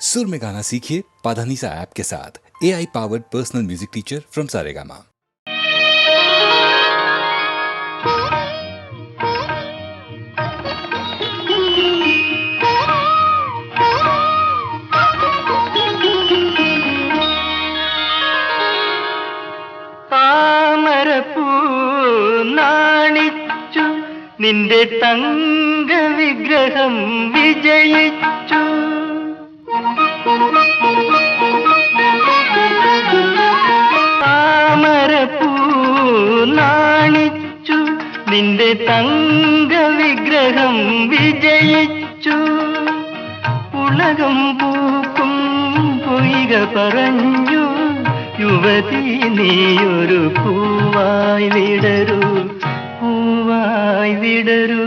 सुर में गाना सीखिए पाधानीसा ऐप के साथ। AI powered personal music teacher from Saregama. താമരപ്പൂ നാണിച്ചു നിന്റെ തങ്ക വിഗ്രഹം വിജയിച്ചു. താമരപ്പൂ നാണിച്ചു നിന്റെ തങ്ക വിഗ്രഹം വിജയിച്ചു. ഉലകം പൂക്കും പൊയ്ക പറഞ്ഞു യുവതി നീയൊരു പൂവായി വിടരൂ, പൂവായി വിടരൂ.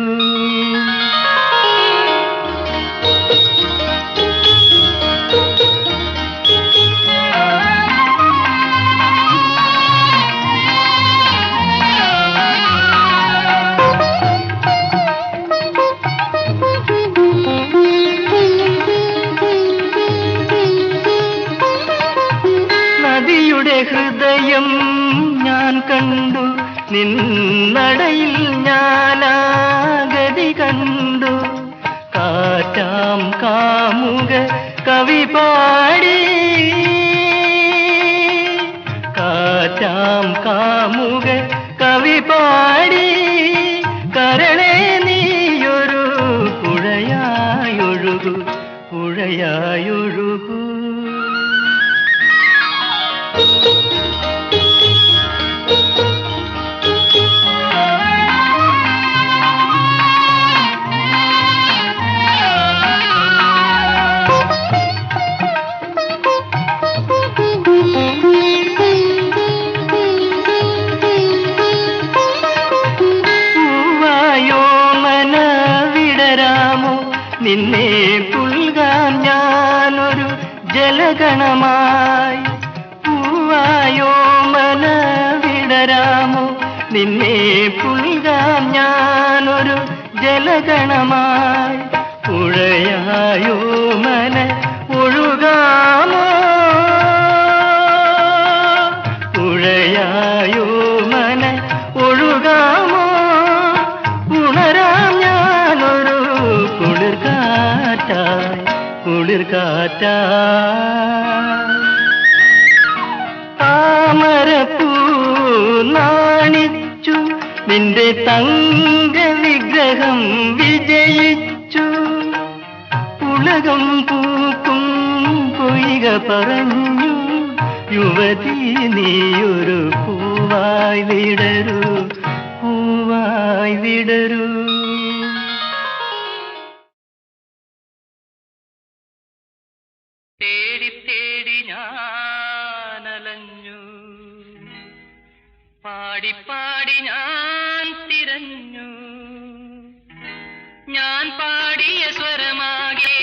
നദിയുടെ ഹൃദയം ഞാൻ കണ്ടു, നിന്നടയിൽ ഞാനാഗതി കണ്ടു. കാറ്റാം കാമുക കവി പാടി, കാറ്റാം കാമുക കവി പാടി. കരളേ നീയൊരു പുഴയായൊഴുകു, പുഴയായൊഴുകു. നിന്നെ പുൽകാൻ ഞാനൊരു ജലഗണമായി. പൂവായോ മന വിടരാമോ, നിന്നെ പുൽകാൻ ഞാനൊരു ജലഗണമായി. പുഴയായോ മന ഒഴുകാമോ, പുഴയായോ മന ഒഴുകാമോ. ഉണരാം ഞാനൊരു കുളിർക്കാറ്റായി, കുളിർക്കാറ്റായി. താമരപ്പൂ നാണിച്ചു നിന്റെ തങ്ക വിഗ്രഹം വിജയിച്ചു. ഉലകം പൂക്കും പൊയ്ക പറഞ്ഞു യുവതി നീയൊരു പൂവായി വിടരൂ, പൂവായി വിടരൂ. തേടി തേടി ഞാനലഞ്ഞു, പാടി പാടി ഞാൻ തിരഞ്ഞു. ഞാൻ പാടിയ സ്വരമാകെ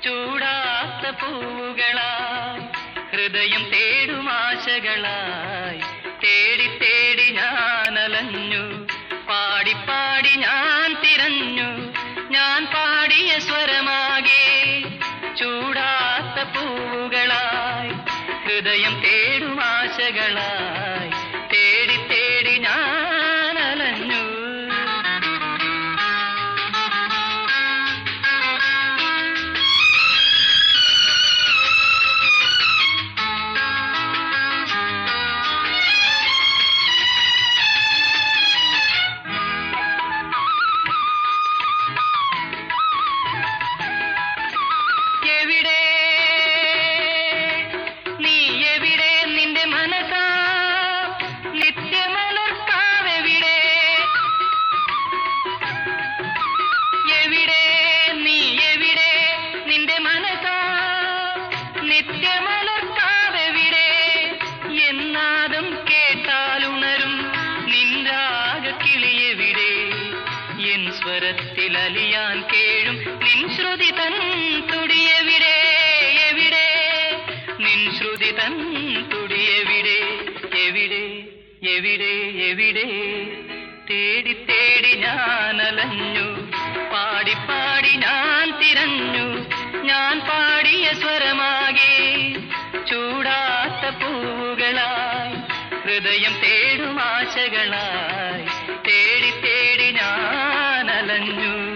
ചൂടാത്ത പൂവുകളായി, ഹൃദയം തേടുമാശകളായി. തേടി തേടി ഞാനലഞ്ഞു, പാടി പാടി ഞാൻ തിരഞ്ഞു. ഞാൻ പാടിയ സ്വരമാകെ ചൂടാത്ത പൂവുകളായി, ഹൃദയം തേടുമാശകളായി. തേടി തേടി ഞാൻ അലഞ്ഞു. എവിടെ നീ, എവിടെ നിന്റെ മനസാ നിത്യമലർക്കാവെവിടെ. എവിടെ നീ, എവിടെ നിന്റെ മനസാ നിത്യമലർക്കാവെവിടെ. എന്നാദം കേട്ടാലുണരും നിൻരാഗ കിളിയെവിടെ. എൻ സ്വരത്തിൽ അലിയാൻ കേഴും നിൻ ശ്രുതി തൻ തുടിയെവിടെ. എവിടെ നിൻ ശ്രുതി തൻ തുടിയെവിടെ. എവിടെ എവിടെ എവിടെ. തേടി തേടി ഞാൻ അലഞ്ഞു, പാടി പാടി ഞാൻ തിരഞ്ഞു. ഞാൻ ഞാൻ പാടിയ സ്വരമാകെ ചൂടാത്ത പൂവുകളായി ഹൃദയം തേടും ആശകളായി തേടി തേടി ഞാൻ അലഞ്ഞു.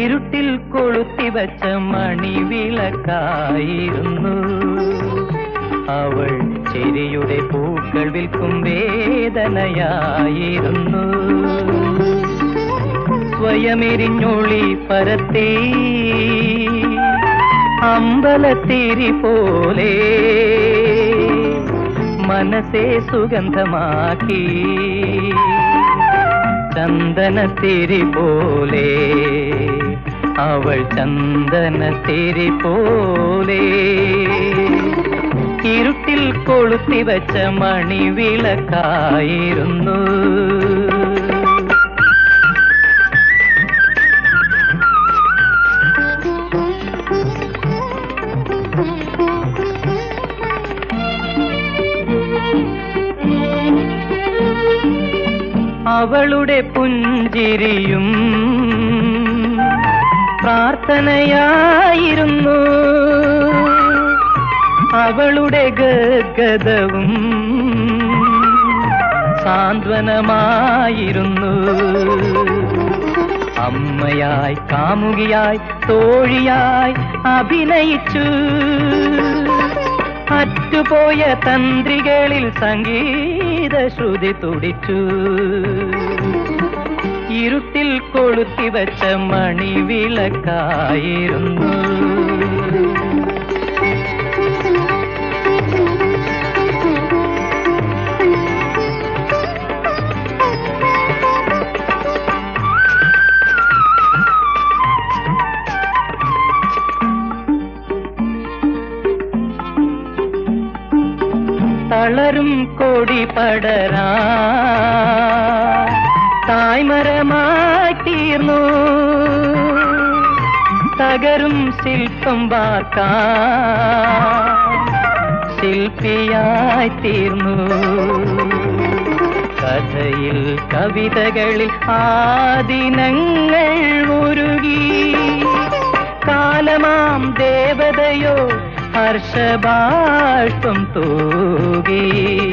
ഇരുട്ടിൽ കൊളുത്തിവച്ച മണിവിളക്കായിരുന്നു അവൾ. ചിരിയുടെ പൂക്കൾ വിൽക്കും വേദനയായിരുന്നു. സ്വയമെരിഞ്ഞൊളി പരത്തി അമ്പലത്തിരി പോലെ മനസ്സെ സുഗന്ധമാക്കി ചന്ദനത്തിരി പോലെ അവൾ ചന്ദനത്തിരി പോലെ. ഇരുട്ടിൽ കൊളുത്തിവച്ച മണിവിളക്കായിരുന്നു. അവളുടെ പുഞ്ചിരിയും പ്രാർത്ഥനയായിരുന്നു. അവളുടെ ഗദ്ഗതവും സാന്ത്വനമായിരുന്നു. അമ്മയായി കാമുകിയായി തോഴിയായി അഭിനയിച്ചു. അറ്റുപോയ തന്ത്രികളിൽ സംഗീത ശ്രുതി തുടിച്ചു. ഇരുട്ടിൽ കൊളുത്തിവച്ച മണിവിളക്കായിരുന്നു. തളരും കൊടി പടരാ തായ്മരമായി തീർന്നു. തകരും ശില്പം വാർക്കാൻ ശില്പിയായി തീർന്നു. കഥയിൽ കവിതകളിൽ ആദിനങ്ങൾ ഉരുകി. കാലമാം ദേവതയോ ഹർഷബാഷ്പം തൂകി.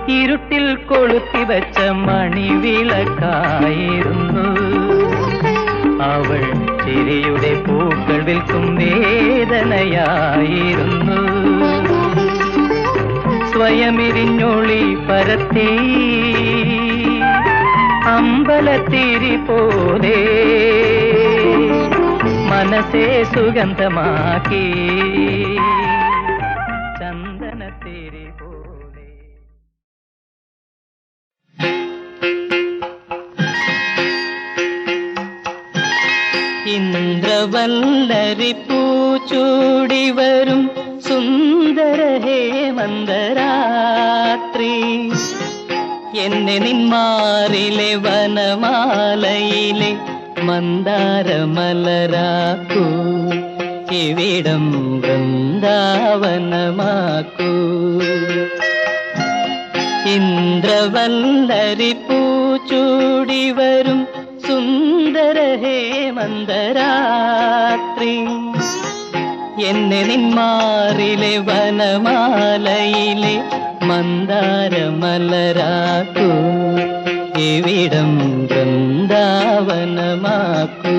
ഇരുട്ടിൽ കൊളുത്തിവച്ച മണിവിളക്കായിരുന്നു അവൾ. ചിരിയുടെ പൂക്കൾ വിൽക്കും വേദനയായിരുന്നു. സ്വയമിരിഞ്ഞൊളി പരത്തി അമ്പലത്തിരി പോലെ മനസ്സെ സുഗന്ധമാക്കി ചന്ദനത്തിരി പോലെ. ഇന്ദ്രവല്ലരി പൂച്ചൂടി വരും സുന്ദര ഹേമന്തരാത്രി. എന്നെ നിന്മാറിലെ വനമാലയിലെ മന്ദാരമലരാക്കൂ. ഇവിടം വൃന്ദാവനമാക്കൂ. ഇന്ദ്രവല്ലരി പൂച്ചൂടി വരും സുന്ദര ഹേമന്തരാത്രി. എന്നെ നിന്മാറിലെ വനമാലയിലെ മന്ദാരമലരാക്കൂ. ഇവിടം വൃന്ദാവനമാക്കൂ.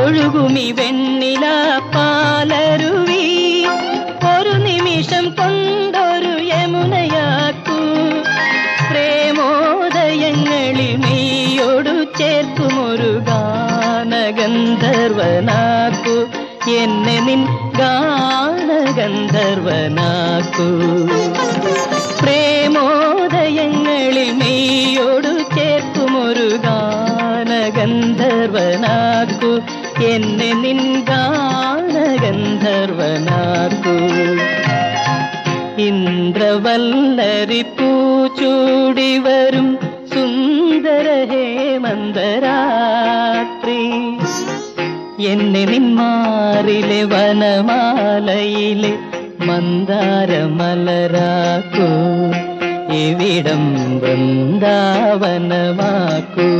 ഒഴുകുമി വെണ്ണില പാലരുവി ഒരു നിമിഷം കൊണ്ടൊരു യമുനയാക്കൂ. പ്രേമോദയങ്ങളിൽ നീയോടു ചേർക്കുമൊരു ഗാനഗന്ധർവനാക്കൂ. എന്നെ നിൻ ഗാനഗന്ധർവനാക്കൂ. പ്രേമോദയങ്ങളിൽ നീയോടു ചേർക്കുമൊരു ഗാനഗന്ധർവനാക്കൂ. എന്നെ നിൻ ഗാനഗന്ധർവനാക്കൂ. ഇന്ദ്രവല്ലരി പൂച്ചൂടി വരും സുന്ദര ഹേമന്തരാത്രി. എന്നെ നിന്മാറിലെ വനമാലയിലെ മന്ദാരമലരാക്കൂ. ഇവിടം വൃന്ദാവനമാക്കൂ.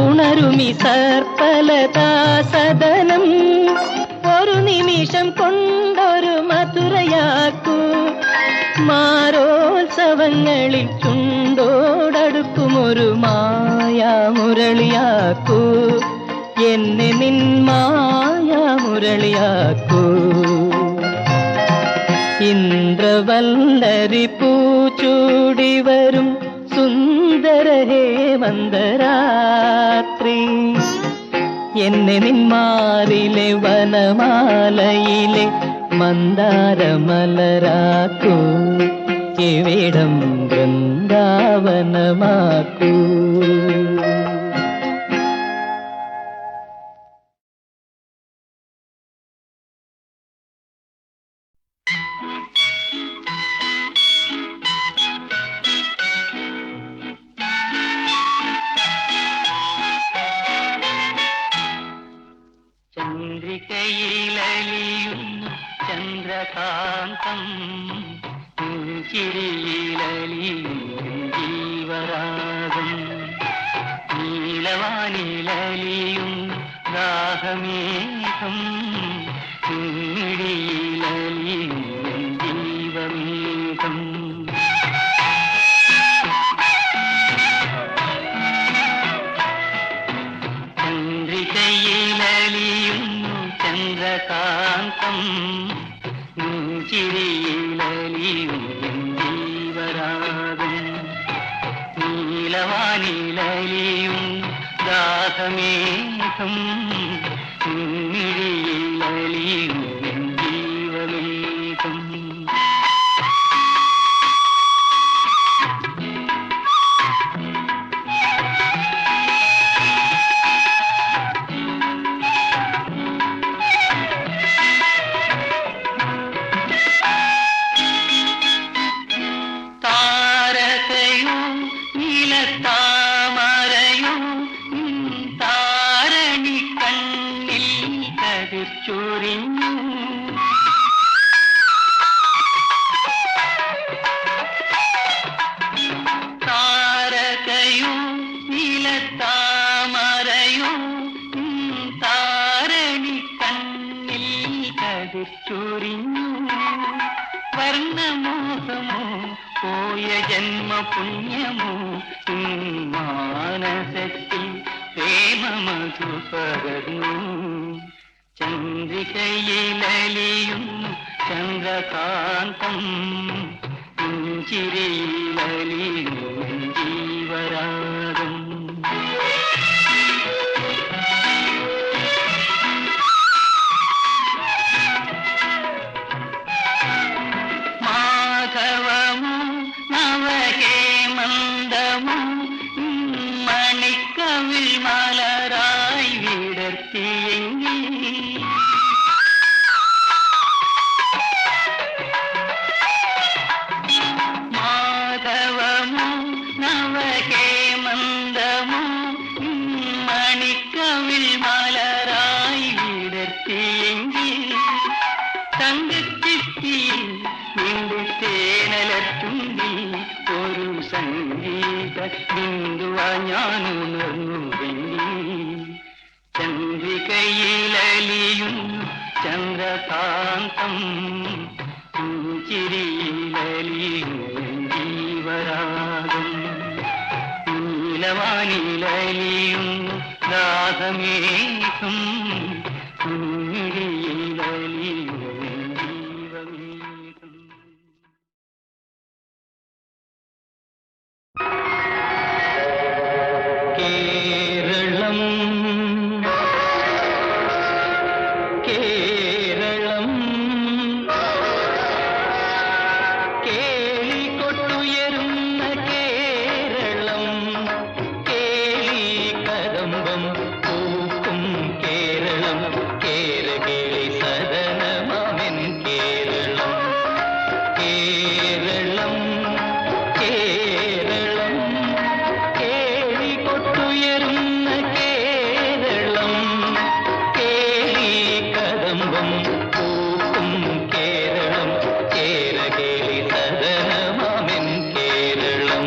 ഉണരുമി സർപ്പലതാസദനം ഒരു നിമിഷം കൊണ്ടൊരു മധുരയാക്കൂ. മാരോത്സവങ്ങളിൽ ചുണ്ടോടടുക്കുമൊരു മായാമുരളിയാക്കൂ. എന്നെ നിൻ മായാമുരളിയാക്കൂ. ഇന്ദ്രവല്ലരി പൂച്ചൂടി വരും സുന്ദര ഹേമന്തരാത്രി. എന്നെ നിന്മാറിലെ വനമാലയിലെ മന്ദാരമലരാക്കൂ. ഇവിടം വൃന്ദാവനമാക്കൂ. ചന്ദ്രികയിലലിയുന്നു ചന്ദ്രകാന്തം, ചിരിയിലലിയുന്നു ജീവരാഗം. നീലവാനിലലിയുന്നു ദാഹമേഘം, മിഴിയിലലിയുന്നു ജീവമേഘം. ചന്ദ്രികയിലലിയുന്നു ചന്ദ്രകാന്തം, ചിരിയിലലിയുന്നു ജീവരാഗം. നീലവാനിലലിയുന്നു ദാഹമേഘം, മിഴിയിലലിയുന്നു ജീവമേഘം. താരകയും നീലത്താമരയും താരണി കണ്ണിൽ കതിച്ചൊരിഞ്ഞു. വർണ്ണമോഹമോ പോയ ജന്മപുണ്യമോ മാനസത്തിൽ പ്രേമമധു പകർന്നു. ചന്ദ്രികയിലലിയുന്നു ചന്ദ്രകാന്തം, ചിരിയിലലിയുന്നു ജീവരാഗം. മാധവമോ നവഹേമന്തമോ മണിക്കവിൽ മലരായി വിടർത്തിയെങ്കിൽ മാധവമോ തേനലത്തുണ്ടിൽ ഒരു സംഗീത ബിന്ദുവാ ഞാനുണർന്നു വെള്ളി ചന്ദ്രികയിലലിയുന്നു ചന്ദ്രകാന്തം ചിരിയിലലിയുന്നു ജീവരാഗം നീലവാനിലലിയുന്നു രാഗമേഘം കുഞ്ഞിരിയിലലിയുന്നു ജീവമേഘം. കേരളം കേരളം കേളികൊട്ടുയരുന്ന കേരളം കേളി കദംബം പൂക്കും കേരളം കേരകേളി സദനമാമെൻ കേരളം കേരളം കേരളം കേളികൊട്ടുയരുന്ന കേരളം കേളി കദംബം പൂക്കും കേരളം കേരകേളി സദനമാമെൻ കേരളം.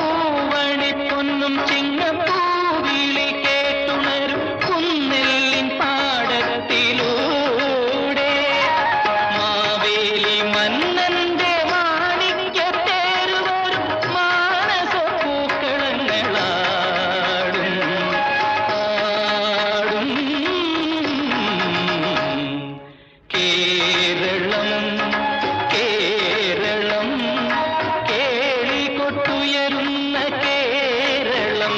പൂവണിപ്പൊന്നും ചിങ്ങപ്പൂവിളി കേട്ടുണരും കുന്നെല്ലിൻ പാടത്തിലൂടെ മാവേലി മന്നന്റെ മാണിക്യത്തേരുവരും മാനസപൂക്കളങ്ങളാടും ആടും. കേരളം കേരളം കേളികൊട്ടുയരുന്ന കേരളം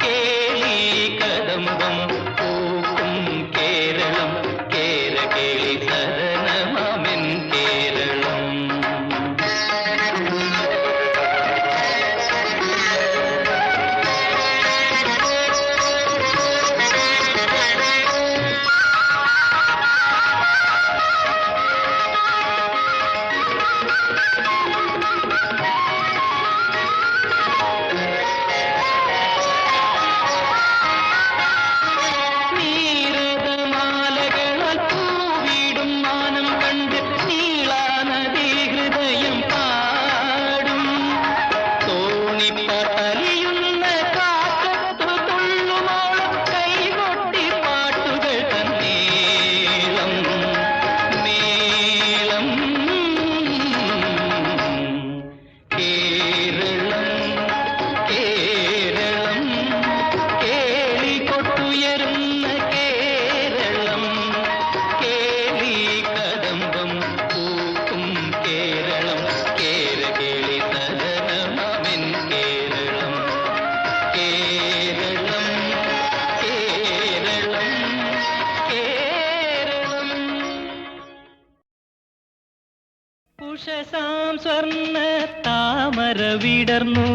കേളി കദംബം പൂക്കും കേരളം കേരകേളി സദനമാമെൻ കേരളം. നീരദമാലകളാൽ പൂവിടും മാനം കണ്ട് നീളാനദി ഹൃദയം പാടും തോണിപ്പലിയുന്ന കാറ്റത്തു തുള്ളുമോളം കൈകൊട്ടി പാട്ടുകൾ തന്നേളം മേളം. കേരളം കേരളം കേളികൊട്ടുയരുന്ന കേരളം കേളി കദംബം പൂക്കും കേരളം കേരകേളി സദനമാമെൻ കേരളം. കേരളം കേരളം കേരളം. ഉഷസാം സ്വർണ്ണ താമര വിടർന്നു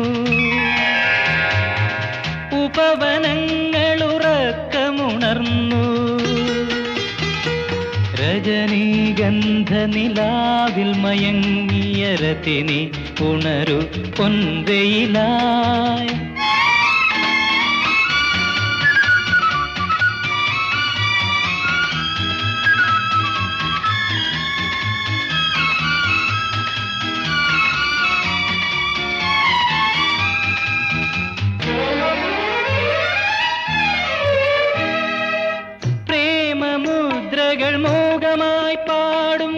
ഉപവനങ്ങളുറക്കമുണർന്നു രജനീഗന്ധ നിലാവിൽ മയങ്ങിയ രതിനി ഉണരു പൊൻവെയിലായി പ്രേമമുദ്രകൾ മോഹമായി പാടും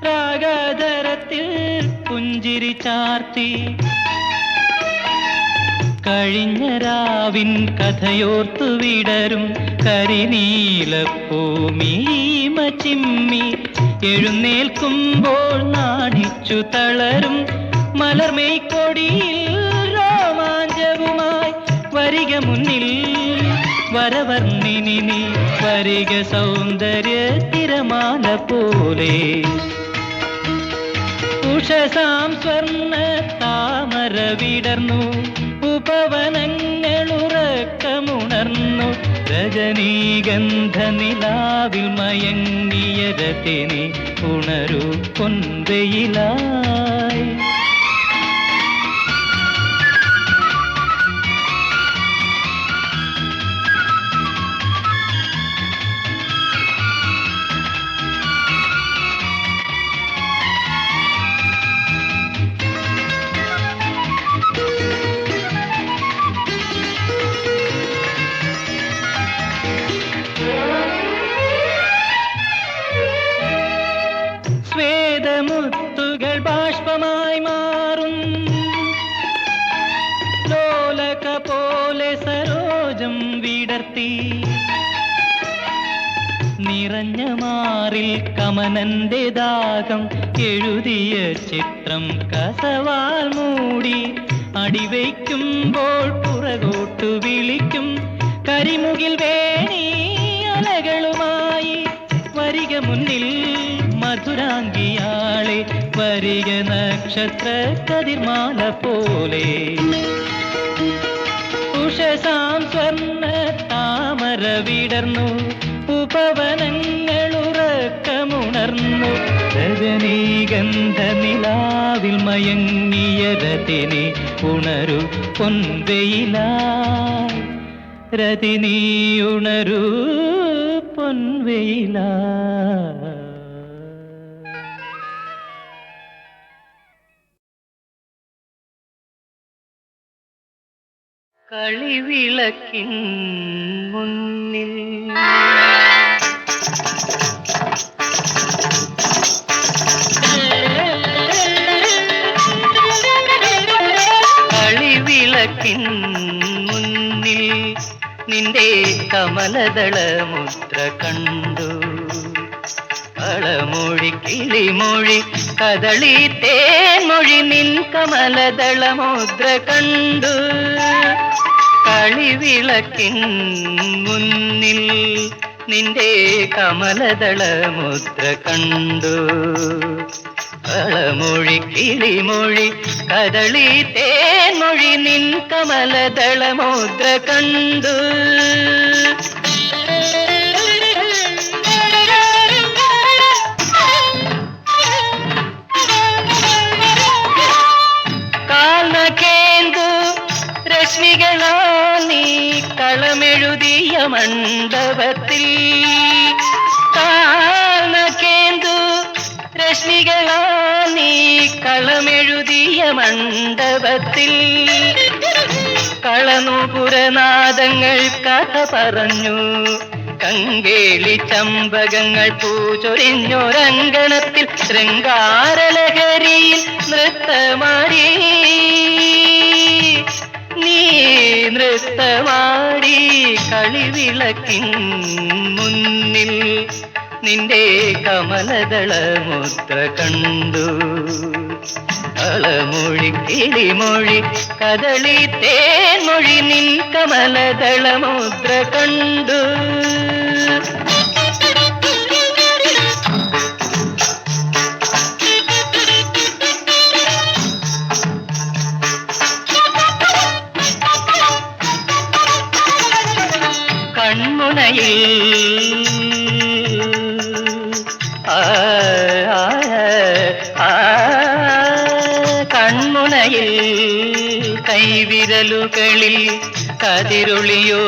രാഗധരത്തിൽ പുഞ്ചിരി ചാർത്തി കഴിഞ്ഞ രാവിൻ കഥയോർത്തു വിടരും കരിനീലപ്പൂമീമ ചിമ്മി എഴുന്നേൽക്കുമ്പോൾ നാണിച്ചു തളരും മലർമേക്കൊടിയിൽ രോമാഞ്ചവുമായി വരിക മുന്നിൽ വരവർണ്ണിനി നീ വരിക സൗന്ദര്യ തിരമാല പോലെ. ഉഷ ഉഷസാം സ്വർണ്ണ താമര വിടർന്നു, ഉപവനങ്ങളുറക്കമുണർന്നു. രജനീഗന്ധ നിലാവിൽ മയങ്ങിയ രതിനി ഉണരൂ പൊൻവെയിലായി. സ്വേദമുത്തുകൾ ബാഷ്പമായി മാറും, ലോലക പോലെ സരോജം വിടർത്തി. നിറഞ്ഞ മാറിൽ കമനന്റെ ദാഹം എഴുതിയ ചിത്രം കസവാൽ മൂടി. അടിവയ്ക്കുമ്പോൾ പുറകോട്ടു വിളിക്കും കരിമുകിൽ വേണി അലകളുമായി. വരിക മുന്നിൽ മധുരാംഗിയാളെ, വരിക നക്ഷത്ര കതിർമാല പോലെ. ഉഷസാം സ്വർണ്ണ താമര വിടർന്നു, ഉപവനങ്ങളുറക്കമുണർന്നു. രജനീഗന്ധ നിലാവിൽ മയങ്ങിയ രതിനി ഉണരൂ പൊൻവെയിലായി. രതിനി ഉണരൂ പൊൻവെയിലായി. കളിവിളക്കിൻ മുന്നിൽ കളിവിളക്കിൻ മുന്നിൽ നിന്റെ കമലദള മുദ്ര കണ്ടു. കളമൊഴി കിളിമൊഴി കദളി തേൻമൊഴി നിൻ കമലദള മുദ്ര കണ്ടു. കളിവിളക്കിൻ മുന്നിൽ നിന്റെ കമലദള മുദ്ര കണ്ടു. കളമൊഴി കിളിമൊഴി കദളി തേൻമൊഴി നിൻ കമലദള മുദ്ര കണ്ടു. കാൽനകേന്ദു രശ്മികളാ നീ കളമെഴുതിയ മണ്ഡപത്തിൽ. കാൽനകേന്ദു രശ്മികളാ നീ കളമെഴുതിയ മണ്ഡപത്തിൽ. കളനുപുരനാദങ്ങൾ കഥ പറഞ്ഞു, കങ്കേളി ചമ്പകങ്ങൾ പൂചൊരിഞ്ഞൊരങ്കണത്തിൽ. ശൃംഗാരലഹരിയിൽ നൃത്തമാടി നീ നൃത്തമാടി. കളിവിളക്കിൻ മുന്നിൽ നിന്റെ കമലദള മുദ്ര കണ്ടു. കളമൊഴി കിളിമൊഴി കദളി തേൻമൊഴി നിൻ കമലദള മുദ്ര കണ്ടു. കൺമുനയിൽ കൺമുനയിൽ കൈവിരലുകളിൽ കതിരൊളിയോ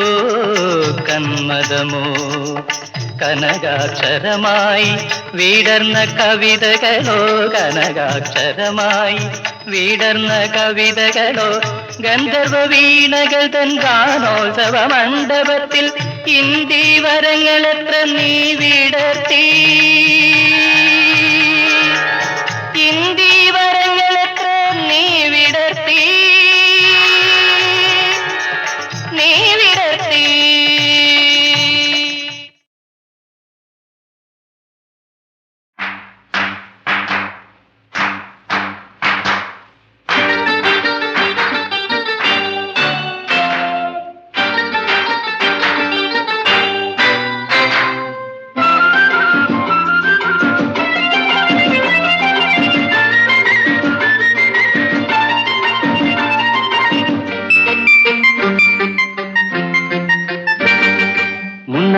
കന്മദമോ. കനകാക്ഷരമായി വിടർന്ന കവിതകളോ, കനകാക്ഷരമായി വിടർന്ന കവിതകളോ. ഗന്ധർവ വീണകൾ തൻ ഗാനോത്സവ മണ്ഡപത്തിൽ ഇന്ദീവരങ്ങളെത്ര നീ വിടർത്തി. ഇന്ദീവരങ്ങളെത്ര നീ വിടർത്തി, നീ വിടർത്തി.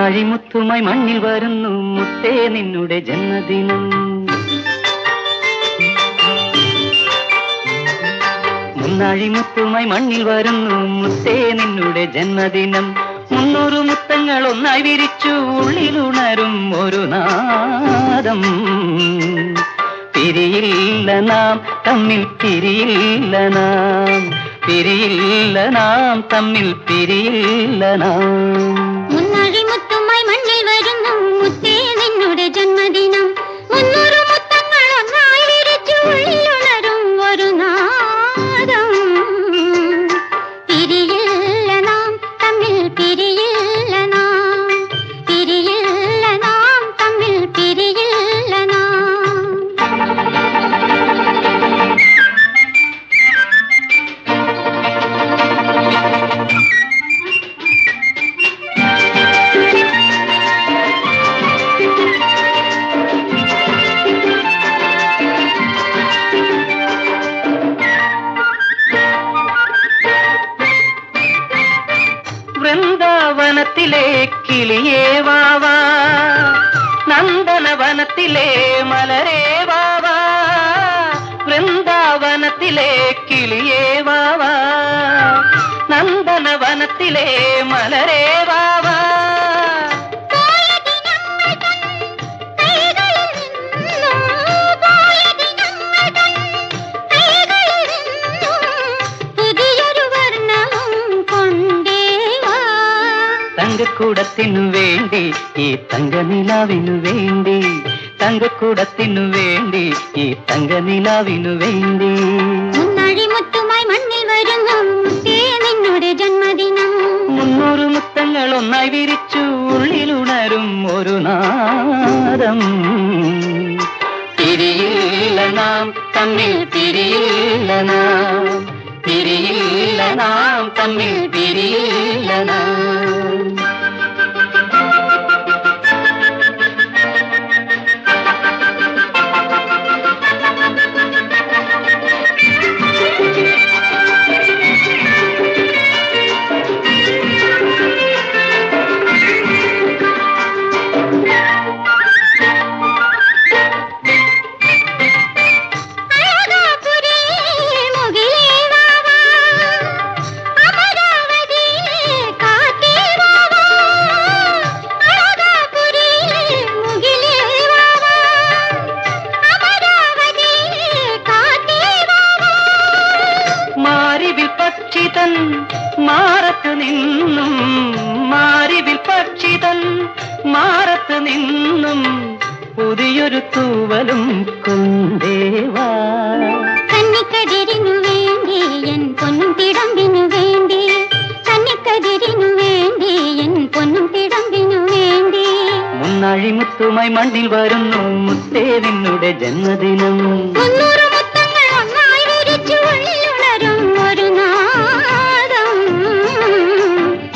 മുന്നാഴിമുത്തുമായി മണ്ണിൽ വരുന്നു മുത്തേ നിന്നുടെ ജന്മദിനം. മുന്നാഴിമുത്തുമായി മണ്ണിൽ വരുന്നു മുത്തേ നിന്നുടെ ജന്മദിനം. 300 മുത്തങ്ങൾ ഒന്നായി വിരിച്ചു ഉള്ളിലുണരും ഒരു നാദം. പിരിയില്ല നാം തമ്മിൽ പിരിയില്ല നാം, പിരിയില്ല നാം തമ്മിൽ പിരിയില്ല നാം. മുന്നാഴിമുത്തുമായി മണ്ണിൽ വരുന്നു മുത്തേ നിന്നുടെ ജന്മദിനം. 300 മുത്തങ്ങൾ ഒന്നായി വിരിച്ചു ഉള്ളിലുണരും ഒരു നാദം. പിരിയില്ല നാം തമ്മിൽ പിരിയില്ല നാം, പിരിയില്ല നാം തമ്മിൽ പിരിയില്ല നാം. വൃന്ദാവനത്തിലെ കിളിയേ വാവാ, നന്ദനവനത്തിലെ മലരേ വാവാ. വൃന്ദാവനത്തിലെ കിളിയേ വാവാ, നന്ദനവനത്തിലെ മലരേ വാവാ. തങ്കക്കൂടത്തിനു വേണ്ടി ഈ തങ്കനിലാവിനു വേണ്ടി, തങ്കക്കൂടത്തിനു വേണ്ടി ഈ തങ്കനിലാവിനു വേണ്ടി. മുന്നാഴിമുത്തുമായി മണ്ണിൽ വരുന്നു മുത്തേ നിന്നുടെ ജന്മദിനം. 300 മുത്തങ്ങൾ ഒന്നായി വിരിച്ചു ഉള്ളിലുണരും ഒരു നാദം. പിരിയില്ല നാം തമ്മിൽ പിരിയില്ല നാം, പിരിയില്ല നാം തമ്മിൽ പിരിയില്ല നാം. മാറത്ത് നിന്നും മാരിവിൽ പക്ഷിതൻ മാറത്ത് നിന്നും പുതിയൊരു തൂവലും കൊണ്ടേവാ. കന്നിക്കതിരിനു വേണ്ടി എൻ പൊന്നും തിടമ്പിനു വേണ്ടി, കന്നിക്കതിരിനു വേണ്ടി എൻ പൊന്നും തിടമ്പിനു വേണ്ടി. മുന്നാഴിമുത്തുമായി മണ്ണിൽ വരുന്നു മുത്തേ നിന്നുടെ ജന്മദിനം. 300 മുത്തങ്ങൾ ഒന്നായി വിരിച്ചു ഉള്ളിലുണരും ഒരു നാദം.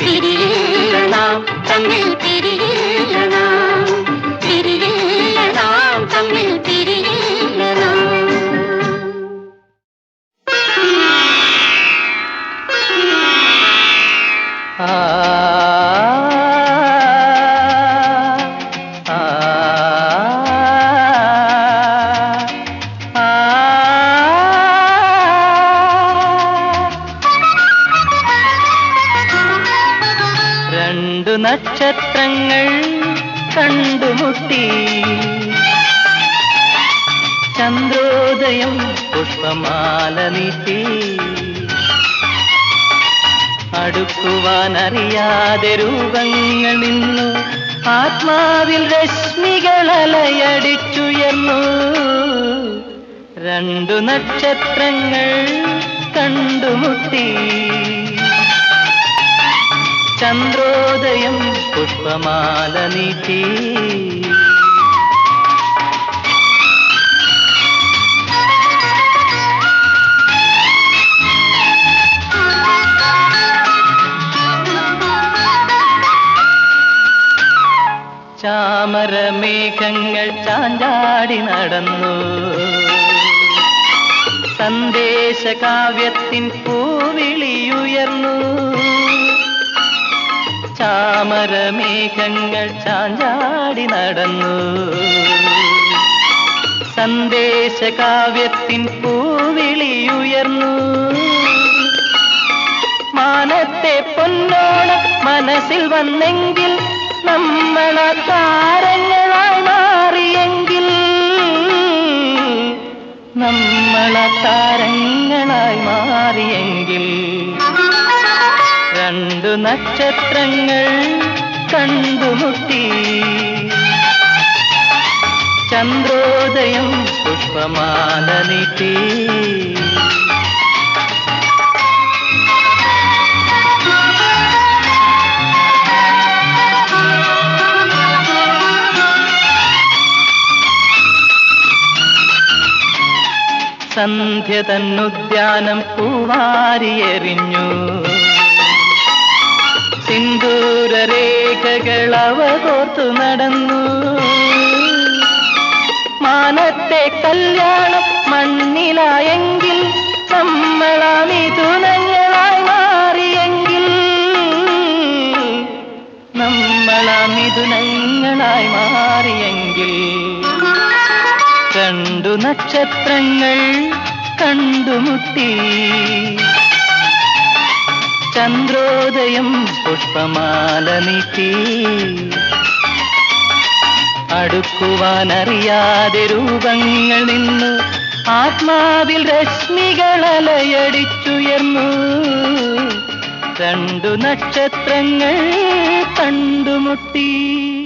പിരിയില്ല നാം തമ്മിൽ പിരിയില്ല നാം, പിരിയില്ല നാം തമ്മിൽ പിരിയില്ല നാം. ആ രണ്ടു നക്ഷത്രങ്ങൾ കണ്ടുമുട്ടി, ചന്ദ്രോദയം പുഷ്പമാല നീട്ടി. അടുക്കുവാനറിയാതെ രൂപങ്ങൾ നിന്നു, ആത്മാവിൽ രശ്മികൾ അലയടിച്ചുയർന്നു. രണ്ടു നക്ഷത്രങ്ങൾ കണ്ടുമുട്ടി, ചന്ദ്രോദയം പുഷ്പമാല നീട്ടി. ചാമരമേഘങ്ങൾ ചാഞ്ചാടി നടന്നു, സന്ദേശകാവ്യത്തിൻ പൂവിളിയുയർന്നു. ചാമര താമരമേഘങ്ങൾ ചാഞ്ചാടി നടന്നു. സന്ദേശകാവ്യത്തിൻ പൂവിളിയുയർന്നു. മാനത്തെ പൊന്നോണം മനസ്സിൽ വന്നെങ്കിൽ നമ്മള താരങ്ങളായി മാറിയെങ്കിൽ, നമ്മള താരങ്ങളായി മാറിയെങ്കിൽ, രണ്ടു നക്ഷത്രങ്ങൾ കണ്ടുമുട്ടി. ചന്ദ്രോദയം പുഷ്പമാല നീട്ടി. സന്ധ്യ തന്നുദ്യാനം പൂവാരിയെറിഞ്ഞു. സിന്ദൂരരേഖകൾ അവ കോർത്തു നടന്നു. മാനത്തെ കല്യാണം മണ്ണിലായെങ്കിൽ, നമ്മളാ മിഥുനങ്ങളായി മാറിയെങ്കിൽ, നമ്മളാ മിഥുനങ്ങളായി മാറിയെങ്കിൽ, രണ്ടു നക്ഷത്രങ്ങൾ കണ്ടുമുട്ടി. ചന്ദ്രോദയം പുഷ്പമാല നീട്ടി. അടുക്കുവാനറിയാതെ രൂപങ്ങൾ നിന്നു. ആത്മാവിൽ രശ്മികൾ അലയടിച്ചുയർന്നു. രണ്ടു നക്ഷത്രങ്ങൾ കണ്ടുമുട്ടി.